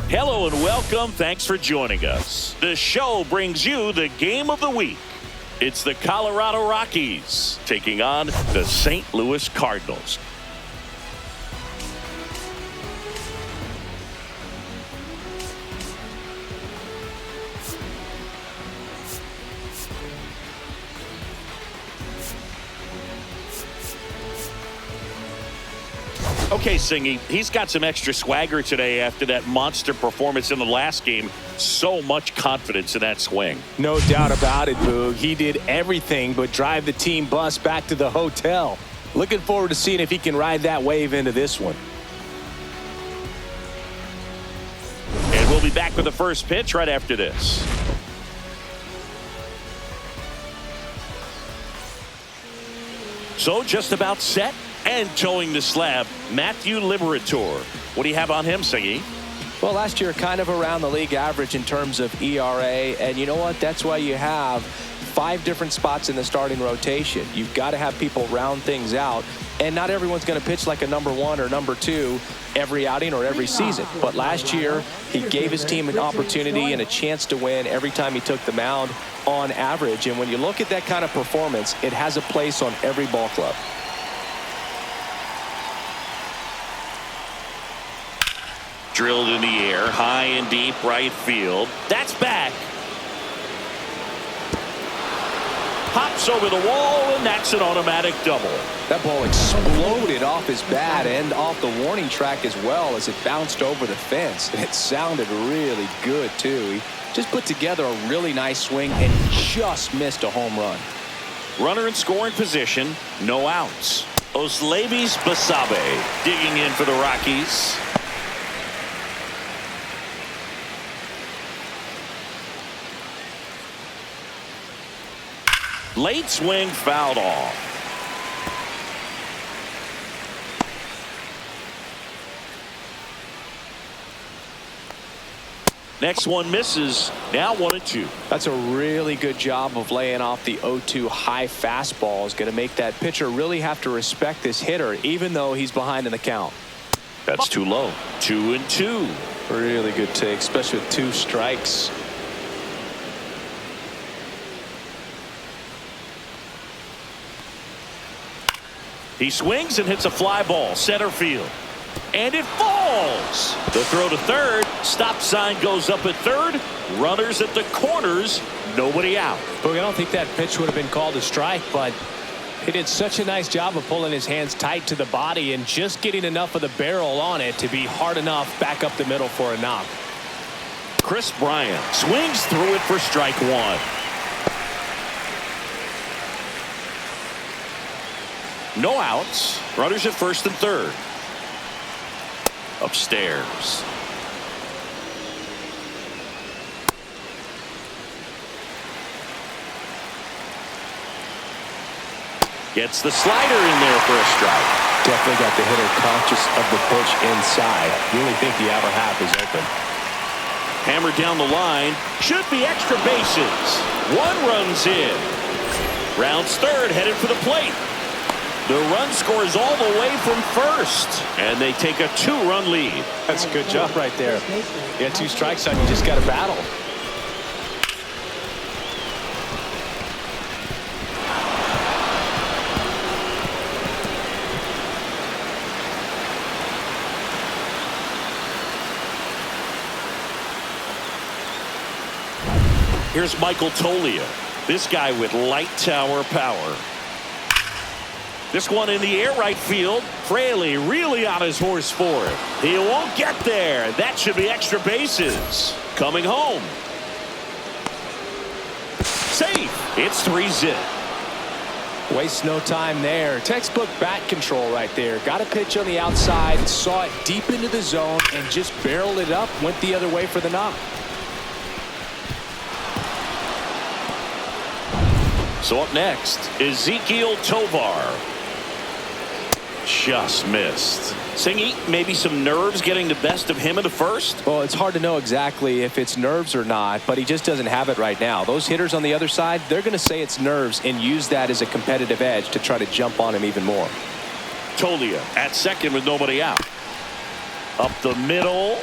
Hello and welcome. Thanks for joining us. The show brings you the game of the week. It's the Colorado Rockies taking on the St. Louis Cardinals. Okay, Singy, he's got some extra swagger today after that monster performance in the last game. So much confidence in that swing. No doubt about it, Boog. He did everything but drive the team bus back to the hotel. Looking forward to seeing if he can ride that wave into this one. And we'll be back with the first pitch right after this. So just about set. And towing the slab, Matthew Liberatore. What do you have on him, Singy? Well, last year kind of around the league average in terms of ERA. And you know what? That's why you have 5 different spots in the starting rotation. You've got to have people round things out. And not everyone's going to pitch like a number 1 or number 2 every outing or every season. But last year, he gave his team an opportunity and a chance to win every time he took the mound on average. And when you look at that kind of performance, it has a place on every ball club. Drilled in the air, high and deep right field. That's back. Hops over the wall, and that's an automatic double. That ball exploded off his bat and off the warning track as well as it bounced over the fence. It sounded really good, too. He just put together a really nice swing and just missed a home run. Runner in scoring position, no outs. Oslevis Basabe digging in for the Rockies. Late swing fouled off. Next one misses. Now 1-2. That's a really good job of laying off the 0-2 high fastball. Is going to make that pitcher really have to respect this hitter, even though he's behind in the count. That's too low. 2-2. Really good take, especially with 2 strikes. He swings and hits a fly ball center field, and it falls. The throw to third. Stop sign goes up at third. Runners at the corners. Nobody out. But I don't think that pitch would have been called a strike, but he did such a nice job of pulling his hands tight to the body and just getting enough of the barrel on it to be hard enough back up the middle for a knock. Chris Bryant swings through it for strike 1. No outs. Runners at first and third. Upstairs. Gets the slider in there for a strike. Definitely got the hitter conscious of the pitch inside. Really think the outer half is open. Hammered down the line. Should be extra bases. 1 runs in. Rounds third, headed for the plate. The run scores all the way from first, and they take a 2-run lead. That's a good job right there. You got 2 strikes on you, just got to battle. Here's Michael Toglia. This guy with light tower power. This one in the air right field. Fraley really on his horse for it. He won't get there. That should be extra bases. Coming home. Safe. It's 3-zip. Waste no time there. Textbook bat control right there. Got a pitch on the outside. Saw it deep into the zone and just barreled it up. Went the other way for the knock. So up next, Ezequiel Tovar. Just missed. Singy, maybe some nerves getting the best of him in the first? Well, it's hard to know exactly if it's nerves or not, but he just doesn't have it right now. Those hitters on the other side, they're going to say it's nerves and use that as a competitive edge to try to jump on him even more. Toglia at second with nobody out. Up the middle.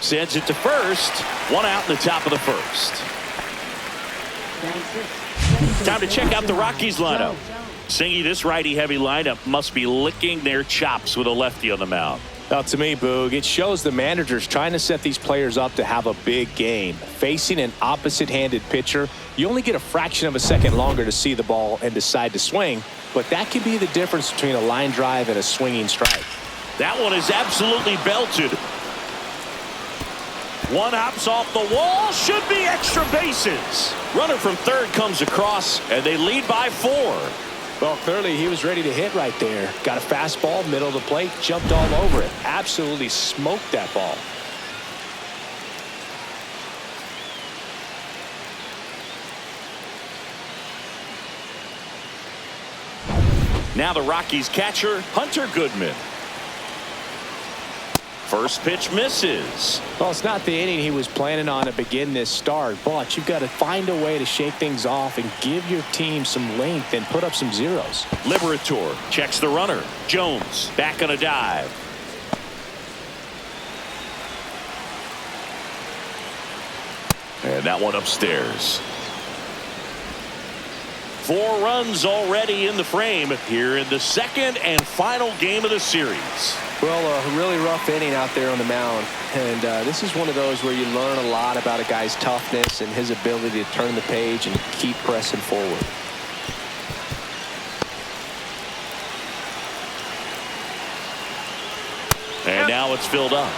Sends it to first. One out in the top of the first. Time to check out the Rockies lineup. Singy, this righty-heavy lineup must be licking their chops with a lefty on the mound. Now, to me, Boog, it shows the manager's trying to set these players up to have a big game. Facing an opposite-handed pitcher, you only get a fraction of a second longer to see the ball and decide to swing, but that can be the difference between a line drive and a swinging strike. That one is absolutely belted. One hops off the wall, should be extra bases. Runner from third comes across, and they lead by 4. Well, clearly he was ready to hit right there. Got a fastball, middle of the plate, jumped all over it. Absolutely smoked that ball. Now the Rockies catcher, Hunter Goodman. First pitch misses. Well, it's not the inning he was planning on to begin this start, but you've got to find a way to shake things off and give your team some length and put up some zeros. Liberator checks the runner. Jones back on a dive. And that one upstairs. 4 runs already in the frame here in the second and final game of the series. Well, a really rough inning out there on the mound, and this is one of those where you learn a lot about a guy's toughness and his ability to turn the page and keep pressing forward. And now it's filled up.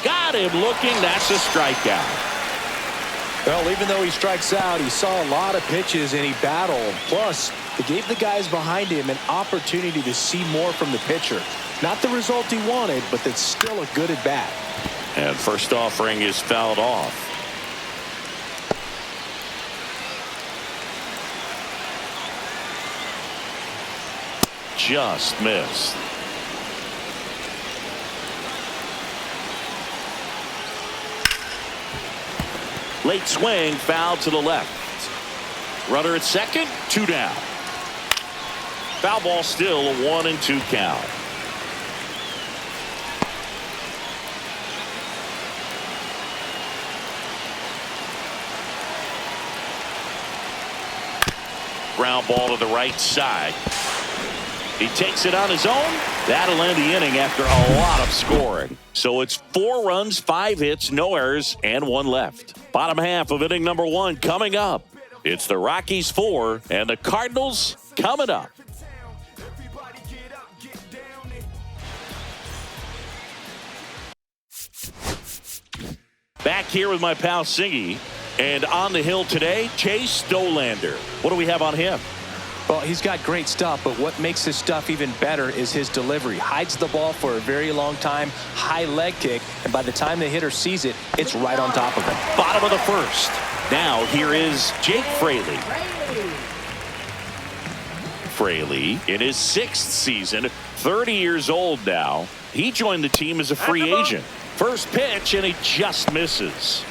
Got him looking. That's a strikeout. Well, even though he strikes out, he saw a lot of pitches and he battled. Plus, it gave the guys behind him an opportunity to see more from the pitcher. Not the result he wanted, but that's still a good at bat. And first offering is fouled off. Just missed. Late swing, foul to the left. Runner at second, 2 down. Foul ball still, a 1-2 count. Ground ball to the right side. He takes it on his own. That'll end the inning after a lot of scoring. So it's 4 runs, 5 hits, no errors, and 1 left. Bottom half of inning number 1 coming up. It's the Rockies 4 and the Cardinals coming up. Back here with my pal Singy. And on the hill today, Chase Dollander. What do we have on him? Well, he's got great stuff, but what makes his stuff even better is his delivery. Hides the ball for a very long time, high leg kick, and by the time the hitter sees it, it's right on top of him. Bottom of the first. Now here is Jake Fraley. Fraley in his 6th season, 30 years old now. He joined the team as a free agent. First pitch, and he just misses.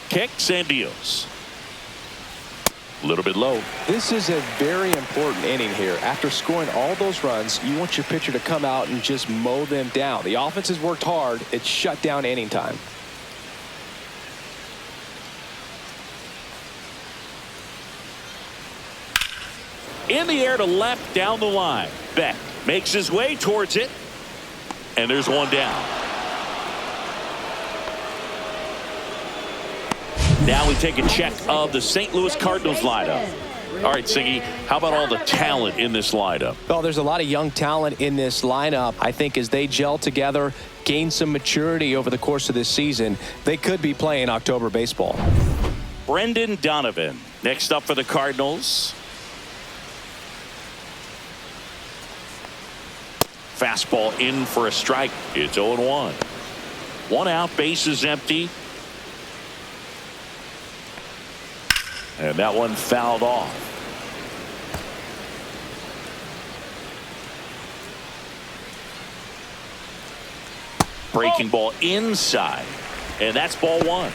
Kicks and deals. A little bit low. This is a very important inning here. After scoring all those runs, you want your pitcher to come out and just mow them down. The offense has worked hard. It's shut down inning time. In the air to left, down the line. Beck makes his way towards it. And there's 1 down. Now we take a check of the St. Louis Cardinals lineup. All right, Singy, how about all the talent in this lineup? Well, there's a lot of young talent in this lineup. I think as they gel together, gain some maturity over the course of this season, they could be playing October baseball. Brendan Donovan, next up for the Cardinals. Fastball in for a strike. It's 0-1. 1 out, bases empty. And that one fouled off. Breaking ball inside. And that's ball one.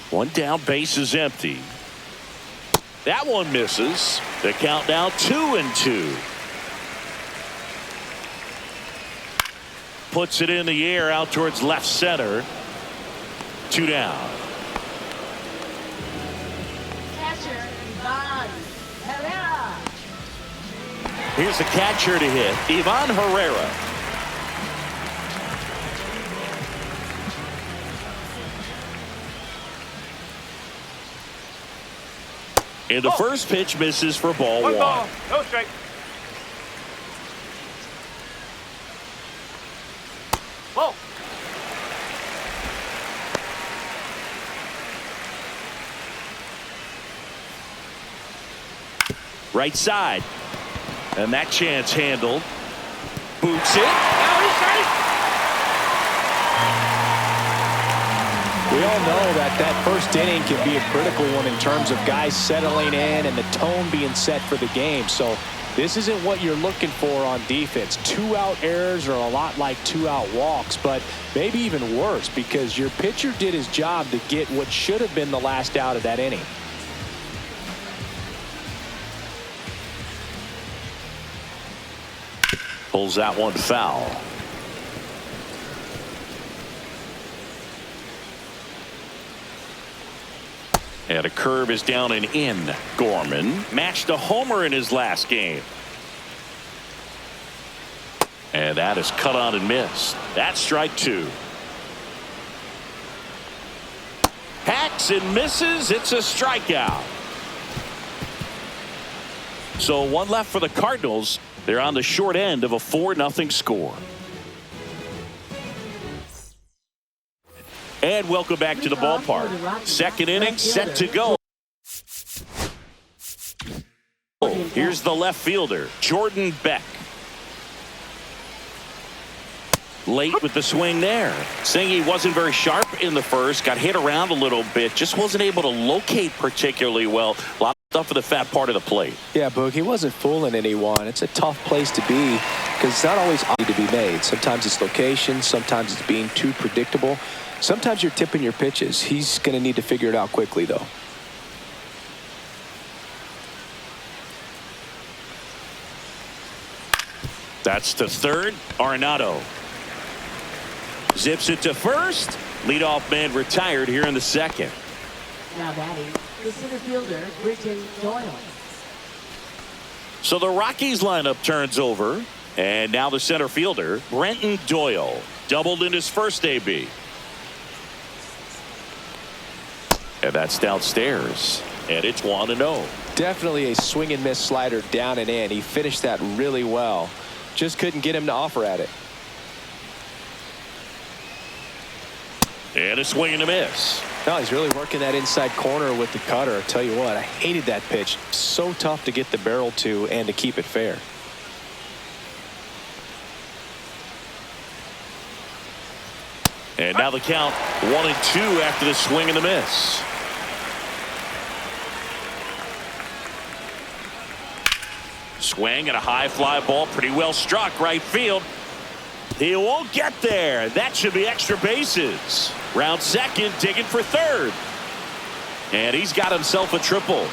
One down, base is empty. That one misses. The count now 2-2. Puts it in the air out towards left center. 2 down. Catcher, Ivan Herrera. Here's the catcher to hit, Ivan Herrera. And the first pitch misses for ball one. Ball. No strike. Whoa. Right side. And that chance handled. Boots it. Now he's straight. We all know that first inning can be a critical one in terms of guys settling in and the tone being set for the game. So this isn't what you're looking for on defense. 2-out errors are a lot like 2-out walks, but maybe even worse because your pitcher did his job to get what should have been the last out of that inning. Pulls that one foul. And a curve is down and in. Gorman matched a homer in his last game. And that is cut on and missed. That's strike 2. Hacks and misses. It's a strikeout. So one left for the Cardinals. They're on the short end of a 4-0 score. And welcome back to the ballpark. Second inning set to go. Here's the left fielder, Jordan Beck. Late with the swing there. Saying he wasn't very sharp in the first, got hit around a little bit, just wasn't able to locate particularly well. A lot of stuff in the fat part of the plate. Yeah, Boog, he wasn't fooling anyone. It's a tough place to be because it's not always easy to be made. Sometimes it's location, sometimes it's being too predictable. Sometimes you're tipping your pitches. He's going to need to figure it out quickly, though. That's to third. Arenado zips it to first. Leadoff man retired here in the second. Now batting, the center fielder, Britton Doyle. So the Rockies lineup turns over. And now the center fielder, Brenton Doyle, doubled in his first AB. And that's downstairs. And it's 1-0. Definitely a swing and miss slider down and in. He finished that really well. Just couldn't get him to offer at it. And a swing and a miss. No, he's really working that inside corner with the cutter. I tell you what, I hated that pitch. So tough to get the barrel to and to keep it fair. And now the count 1-2 after the swing and the miss. Swing and a high fly ball, pretty well struck right field. He won't get there. That should be extra bases. Round second, digging for third. And he's got himself a triple.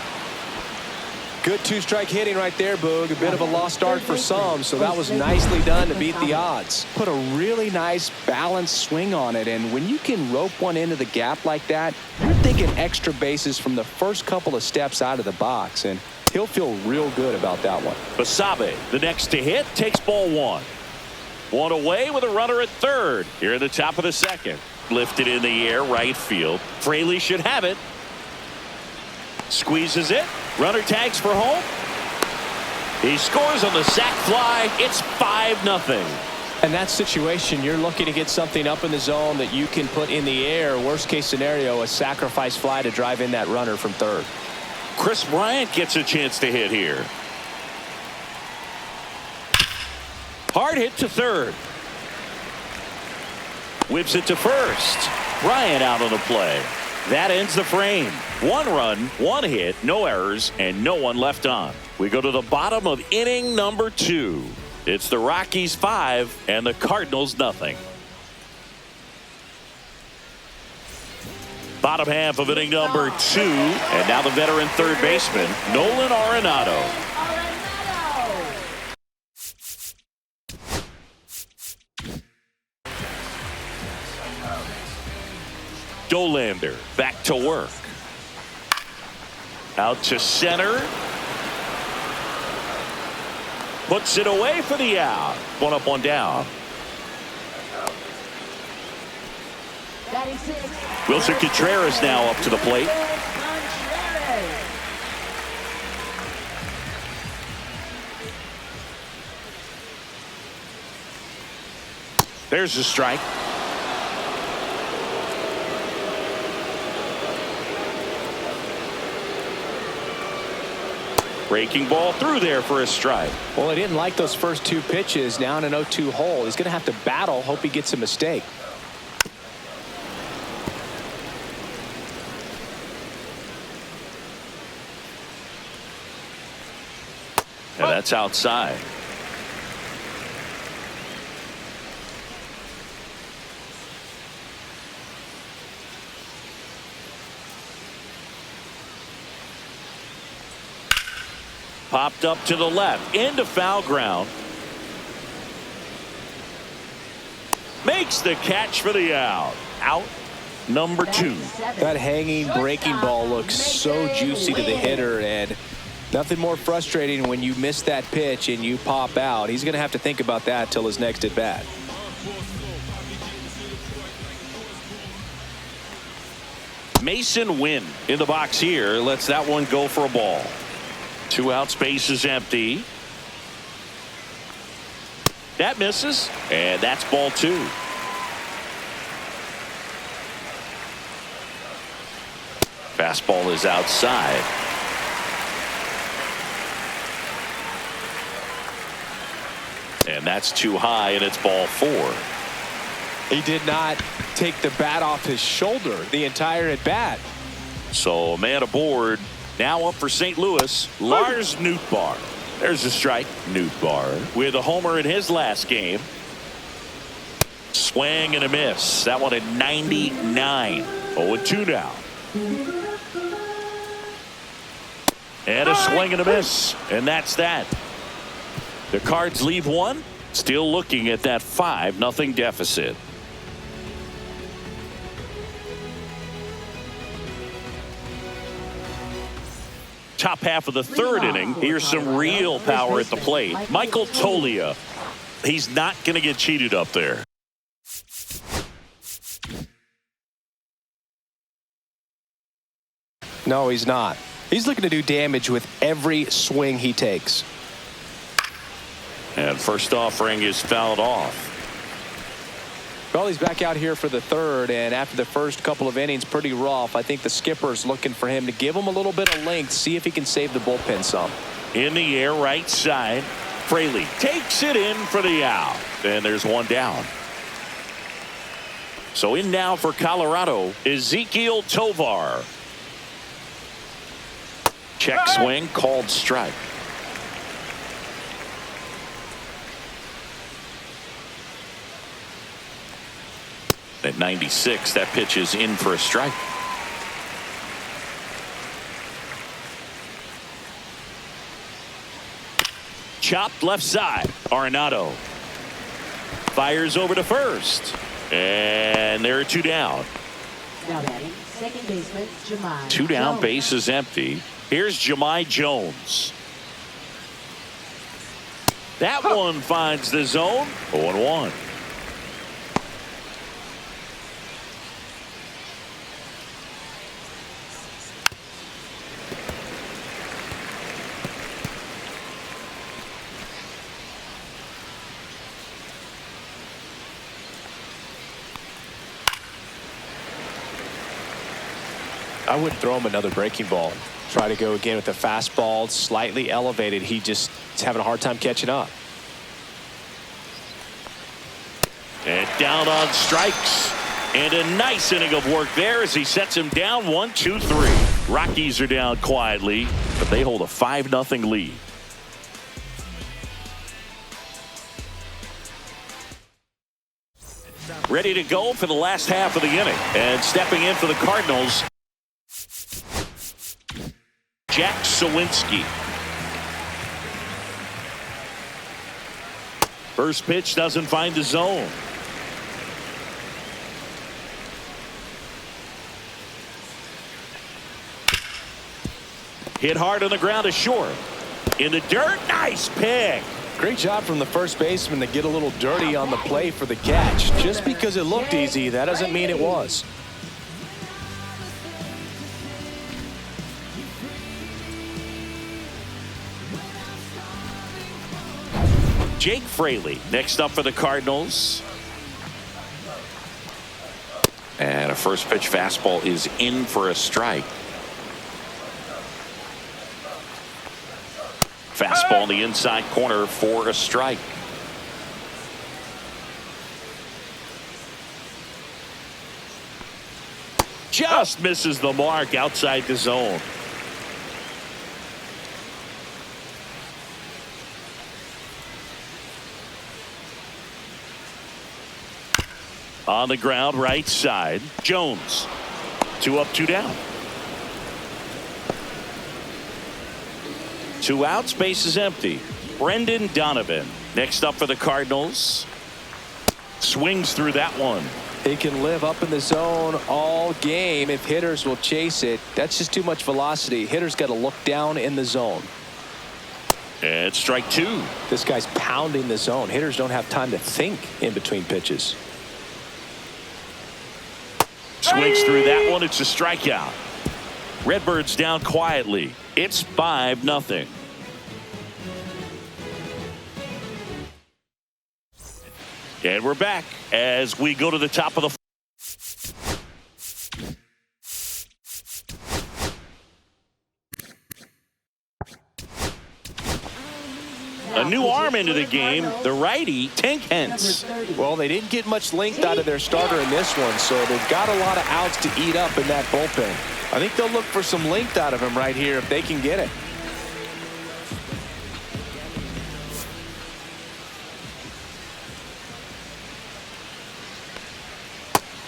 Good two-strike hitting right there, Boog. A bit of a lost start for some, so that was nicely done to beat the odds. Put a really nice balanced swing on it, and when you can rope one into the gap like that, you're thinking extra bases from the first couple of steps out of the box, and he'll feel real good about that one. Basabe, the next to hit, takes ball one. One away with a runner at third. Here at the top of the second. Lifted in the air, right field. Fraley should have it. Squeezes it. Runner tags for home. He scores on the sac fly. It's 5-0. In that situation, you're looking to get something up in the zone that you can put in the air. Worst case scenario, a sacrifice fly to drive in that runner from third. Chris Bryant gets a chance to hit here. Hard hit to third. Whips it to first. Bryant out on the play. That ends the frame. 1 run, 1 hit, no errors, and no one left on. We go to the bottom of inning number 2. It's the Rockies 5 and the Cardinals nothing. Bottom half of inning number 2, and now the veteran third baseman, Nolan Arenado. Dolander back to work. Out to center. Puts it away for the out. 1 up, 1 down. Wilson Contreras now up to the plate. There's a strike. Breaking ball through there for a strike. Well, he didn't like those first 2 pitches. Now in an 0-2 hole. He's going to have to battle. Hope he gets a mistake. And that's outside. Popped up to the left, into foul ground. Makes the catch for the out. Out number 2. That hanging breaking ball looks so juicy to the hitter, and nothing more frustrating when you miss that pitch and you pop out. He's going to have to think about that till his next at bat. Mason Wynn in the box here. Lets that one go for a ball. 2 outs, base is empty. That misses, and that's ball 2. Fastball is outside. And that's too high, and it's ball 4. He did not take the bat off his shoulder the entire at bat. So a man aboard. Now up for St. Louis, Lars Nootbaar. There's a strike. Nootbaar with a homer in his last game. Swing and a miss. That one at 99. 0-2 now. And a swing and a miss. And that's that. The Cards leave 1. Still looking at that 5-0 deficit. Top half of the 3rd inning. Here's some real power at the plate. Michael Toglia. He's not going to get cheated up there. No, he's not. He's looking to do damage with every swing he takes. And first offering is fouled off. Well, he's back out here for the 3rd, and after the first couple of innings, pretty rough. I think the skipper's looking for him to give him a little bit of length, see if he can save the bullpen some. In the air, right side. Fraley takes it in for the out. And there's 1 down. So in now for Colorado, Ezequiel Tovar. Check swing, called strike. At 96, that pitch is in for a strike. Chopped left side. Arenado fires over to first. And there are 2 down. Now batting, second baseman, Jemai 2 down, Jones. base is empty. Here's Jemai Jones. That one finds the zone. 0-1. I wouldn't throw him another breaking ball. Try to go again with the fastball, slightly elevated. He just is having a hard time catching up. And down on strikes. And a nice inning of work there as he sets him down 1-2-3. Rockies are down quietly, but they hold a 5-0 lead. Ready to go for the last half of the inning. And stepping in for the Cardinals, Jack Sawinski. First pitch doesn't find the zone. Hit hard on the ground to short. In the dirt, nice pick. Great job from the first baseman to get a little dirty on the play for the catch. Just because it looked easy, that doesn't mean it was. Jake Fraley next up for the Cardinals. And a first pitch fastball is in for a strike. Fastball in the inside corner for a strike. Just misses the mark outside the zone. On the ground, right side. Jones. 2 up, 2 down. 2 outs, base is empty. Brendan Donovan next up for the Cardinals. Swings through that one. He can live up in the zone all game if hitters will chase it. That's just too much velocity. Hitters got to look down in the zone. And strike 2. This guy's pounding the zone. Hitters don't have time to think in between pitches. Swings through that one. It's a strikeout. Redbirds down quietly. It's 5-0. And we're back as we go to the top of the. A new arm into the game, the righty, Tank Hence. Well, they didn't get much length out of their starter in this one, so they've got a lot of outs to eat up in that bullpen. I think they'll look for some length out of him right here if they can get it.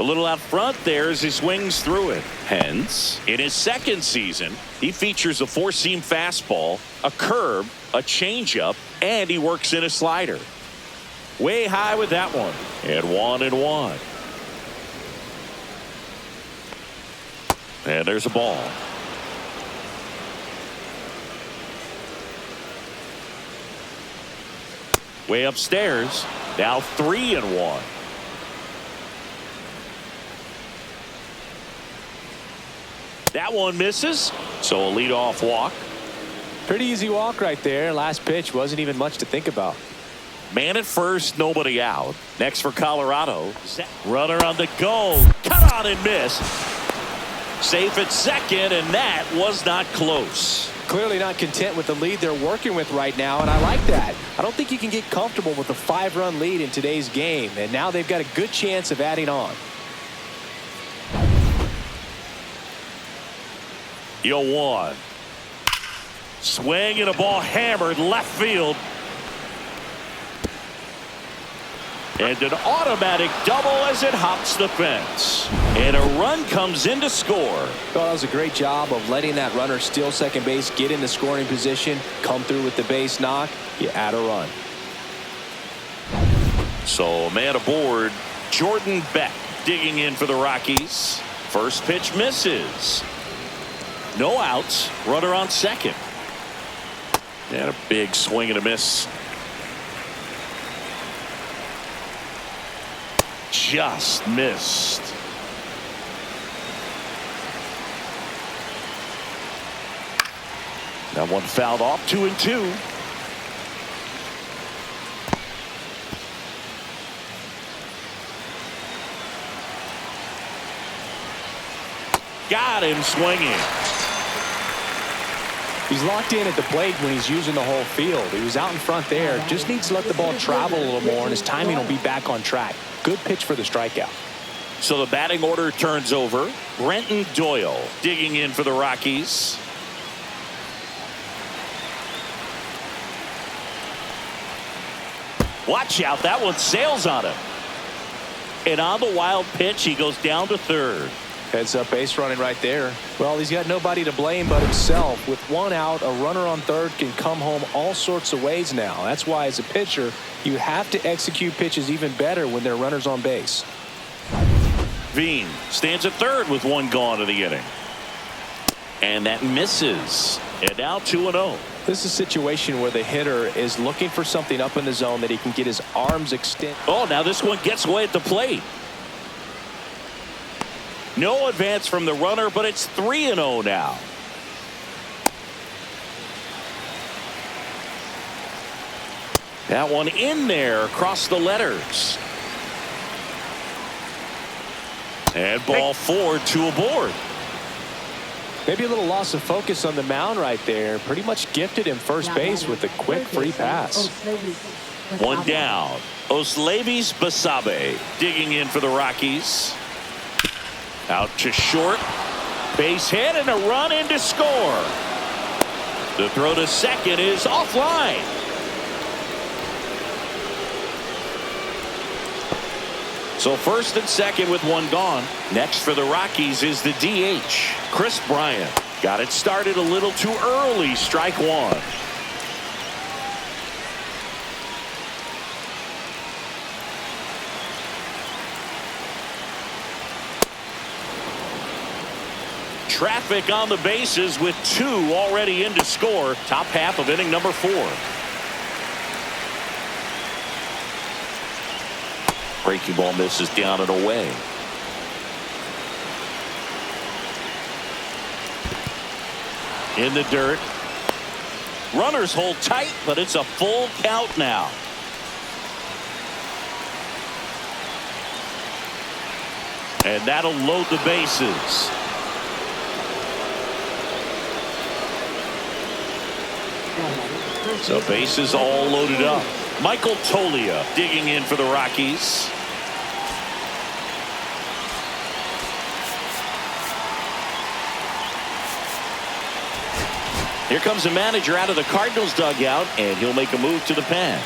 A little out front there as he swings through it. Hence, in his second season, he features a 4-seam fastball, a curve, a changeup, and he works in a slider. Way high with that one. And 1-1. And there's a ball. Way upstairs. Now 3-1. That one misses, so a leadoff walk. Pretty easy walk right there. Last pitch wasn't even much to think about. Man at first, nobody out. Next for Colorado. Runner on the go. Cut on and miss. Safe at second, and that was not close. Clearly not content with the lead they're working with right now, and I like that. I don't think you can get comfortable with a 5-run lead in today's game, and now they've got a good chance of adding on. 0-1. Swing and a ball hammered left field. And an automatic double as it hops the fence. And a run comes in to score. Well, that was a great job of letting that runner steal second base, get in the scoring position, come through with the base knock. You add a run. So man aboard, Jordan Beck digging in for the Rockies. First pitch misses. No outs. Runner on second. And a big swing and a miss. Just missed. That one fouled off. 2-2. Got him swinging. He's locked in at the plate when he's using the whole field. He was out in front there. Just needs to let the ball travel a little more, and his timing will be back on track. Good pitch for the strikeout. So the batting order turns over. Brenton Doyle digging in for the Rockies. Watch out, that one sails on him. And on the wild pitch, he goes down to third. Heads up base running right there. Well, he's got nobody to blame but himself. With one out, a runner on third can come home all sorts of ways now. That's why, as a pitcher, you have to execute pitches even better when there are runners on base. Veen stands at third with one gone in the inning. And that misses. And now 2-0. This is a situation where the hitter is looking for something up in the zone that he can get his arms extended. Oh, now this one gets away at the plate. No advance from the runner, but it's 3-0 now. That one in there across the letters. And ball 4, 2 aboard. Maybe a little loss of focus on the mound right there. Pretty much gifted him first base with a quick free pass. One down. Oslevis Basabe digging in for the Rockies. Out to short. Base hit and a run in to score. The throw to second is offline. So first and second with one gone. Next for the Rockies is the DH, Chris Bryant. Got it started a little too early. Strike one. Traffic on the bases with 2 already in to score. Top half of inning number 4. Breaking ball misses down and away. In the dirt. Runners hold tight, but it's a full count now. And that'll load the bases. So bases all loaded up. Michael Toglia digging in for the Rockies. Here comes the manager out of the Cardinals dugout, and he'll make a move to the pen.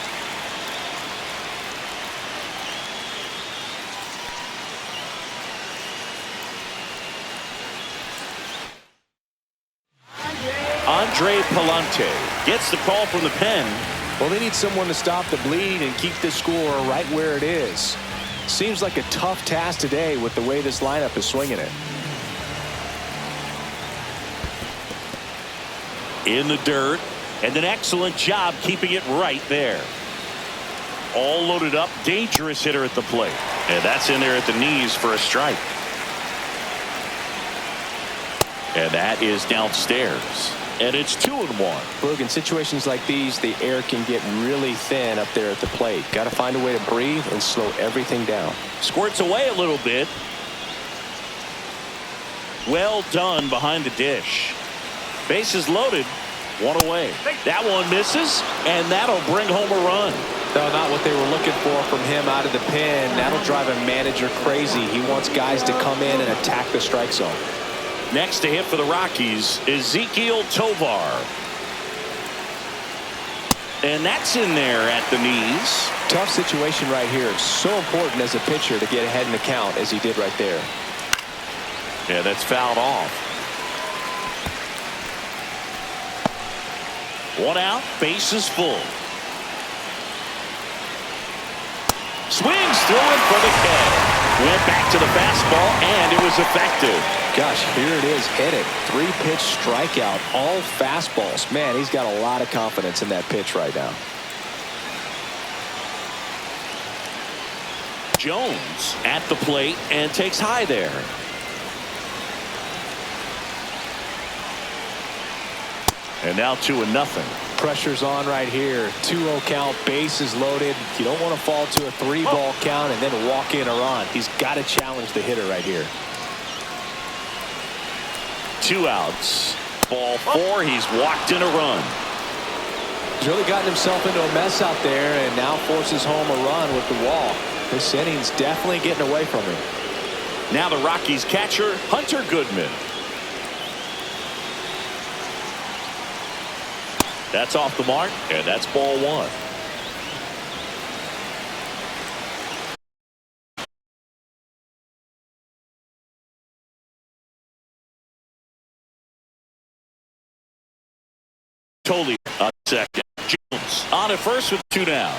Andre Palante gets the call from the pen. Well, they need someone to stop the bleed and keep this score right where it is. Seems like a tough task today with the way this lineup is swinging it. In the dirt, and an excellent job keeping it right there. All loaded up, dangerous hitter at the plate. And that's in there at the knees for a strike. And that is downstairs. And it's 2-1. Boog, in situations like these, the air can get really thin up there at the plate. Got to find a way to breathe and slow everything down. Squirts away a little bit. Well done behind the dish. Bases loaded. One away. That one misses, and that'll bring home a run. No, not what they were looking for from him out of the pen. That'll drive a manager crazy. He wants guys to come in and attack the strike zone. Next to hit for the Rockies, Ezequiel Tovar. And that's in there at the knees. Tough situation right here. So important as a pitcher to get ahead in the count as he did right there. Yeah, that's fouled off. One out, bases full. Swings through it for the K. Went back to the fastball, and it was effective. Gosh, here it is, hit it. 3-pitch strikeout, all fastballs. Man, he's got a lot of confidence in that pitch right now. Jones at the plate and takes high there. And now 2-0. Pressure's on right here. 2-0 count, bases loaded. You don't want to fall to a 3-ball count and then walk in a run. He's got to challenge the hitter right here. 2 outs. Ball 4. He's walked in a run. He's really gotten himself into a mess out there and now forces home a run with the walk. This inning's definitely getting away from him. Now the Rockies catcher, Hunter Goodman. That's off the mark, and that's ball one. Totally on second. Jones on at first with 2 down.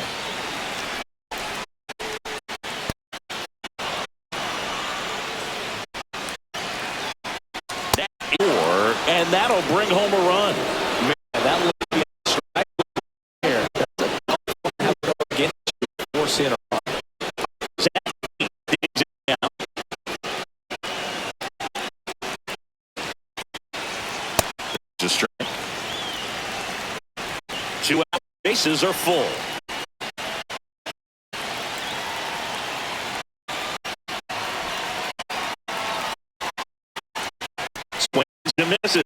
And that'll bring home a run. Man, that looks like a strike here. That's a tough one to have to go against you, force in a run. It's a strike. 2 out. Bases are full. Swings and misses.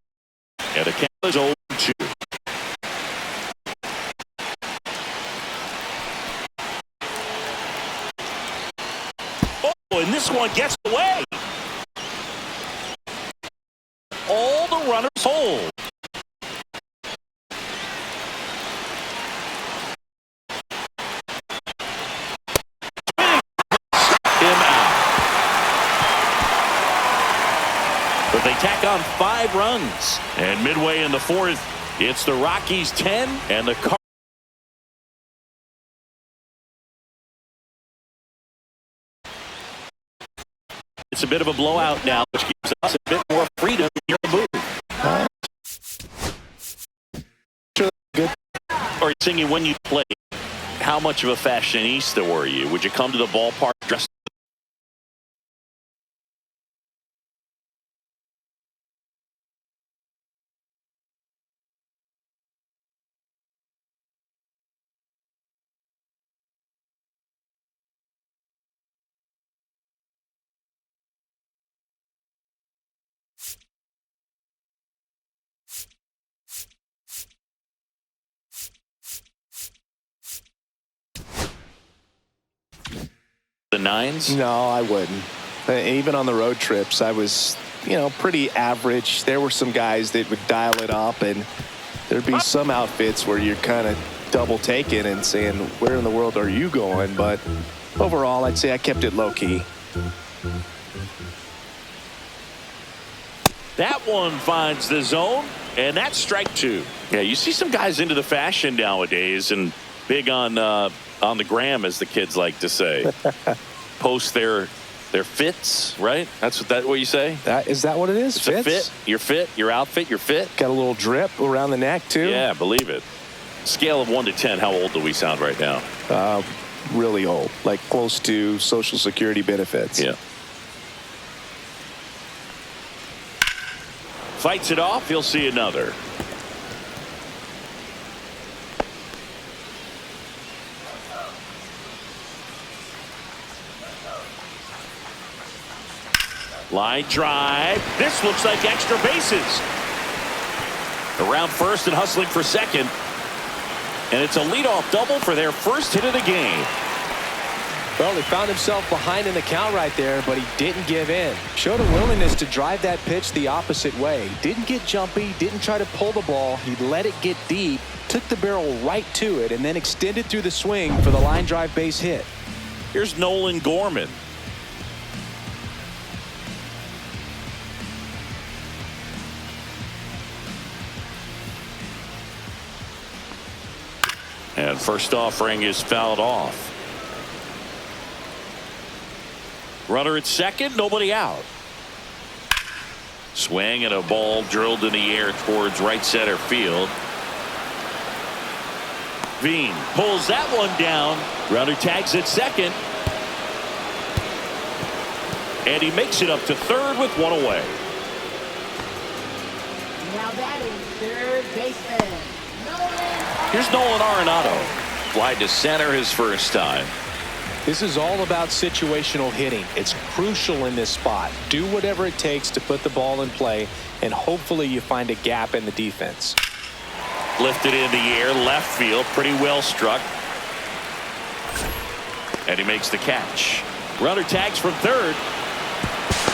And the count is 0-2. Oh, and this one gets away. All the runners hold. Him out. But they tack on 5 runs. And midway in the 4th, it's the Rockies 10 and the Cardinals. It's a bit of a blowout now, which gives us a bit more freedom in your move. Or singing when you play, how much of a fashionista were you? Would you come to the ballpark dressed? The 9s? No, I wouldn't. Even on the road trips, I was, pretty average. There were some guys that would dial it up, and there'd be some outfits where you're kind of double taking and saying, where in the world are you going? But overall, I'd say I kept it low key. That one finds the zone, and that's strike 2. Yeah, you see some guys into the fashion nowadays and big on the gram, as the kids like to say. Post their fits, right? That's what you say? Is that what it is? It's fits? a fit. Your fit, your outfit, your fit. Got a little drip around the neck, too? Yeah, believe it. Scale of 1 to 10, how old do we sound right now? Really old, like close to Social Security benefits. Yeah. Fights it off, he'll see another. Line drive. This looks like extra bases. Around first and hustling for second. And it's a leadoff double for their first hit of the game. Well, he found himself behind in the count right there, but he didn't give in. Showed a willingness to drive that pitch the opposite way. Didn't get jumpy, didn't try to pull the ball. He let it get deep, took the barrel right to it, and then extended through the swing for the line drive base hit. Here's Nolan Gorman. And first offering is fouled off. Runner at second, nobody out. Swing and a ball drilled in the air towards right center field. Veen pulls that one down. Runner tags at second. And he makes it up to third with 1 away. Now batting third baseman. Here's Nolan Arenado. Fly to center his first time. This is all about situational hitting. It's crucial in this spot. Do whatever it takes to put the ball in play, and hopefully you find a gap in the defense. Lifted in the air, left field, pretty well struck. And he makes the catch. Runner tags from third.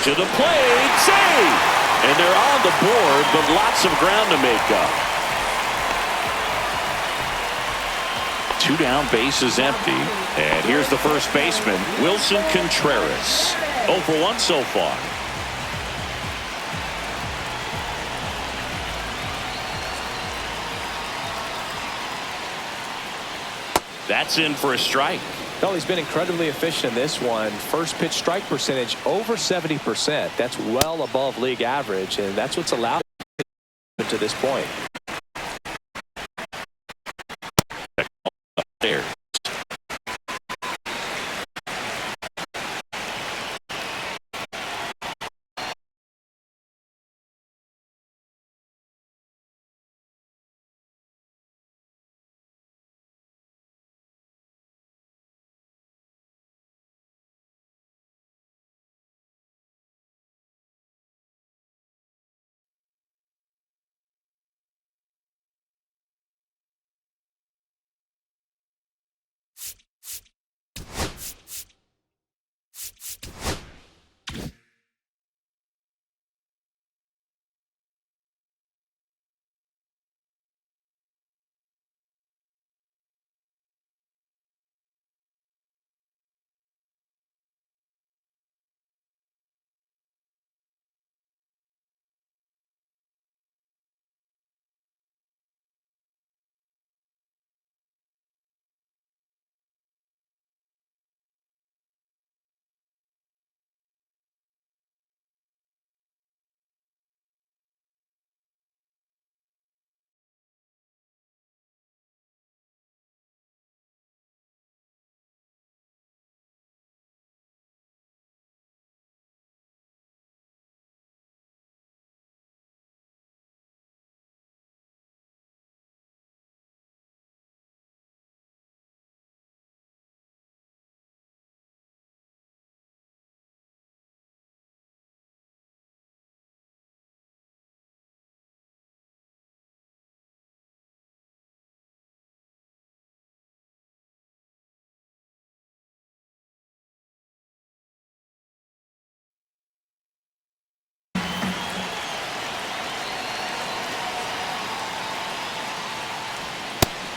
To the plate, save! And they're on the board, but lots of ground to make up. 2 down, bases empty. And here's the first baseman, Wilson Contreras. 0 for 1 so far. That's in for a strike. Well, he's been incredibly efficient in this one. First pitch strike percentage over 70%. That's well above league average, and that's what's allowed him to this point. There.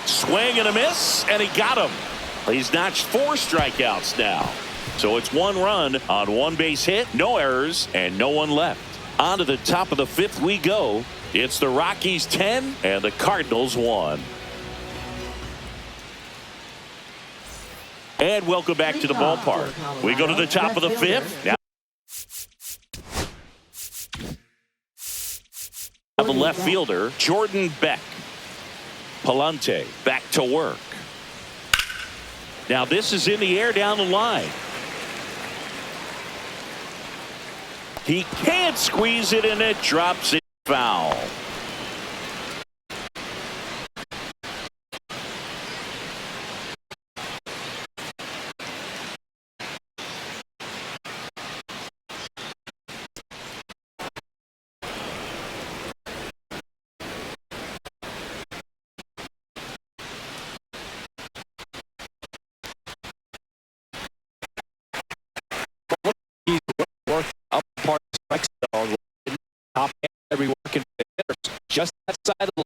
Swing and a miss, and he got him. He's notched 4 strikeouts now. So it's 1 run on 1 base hit, no errors, and no one left. On to the top of the 5th we go. It's the Rockies 10 and the Cardinals 1. And welcome back to the ballpark. We go to the top of the 5th. Now the left fielder, Jordan Beck. Palante back to work. Now this is in the air down the line. He can't squeeze it, and it drops it foul. Up part of the strike zone, top every working just outside of the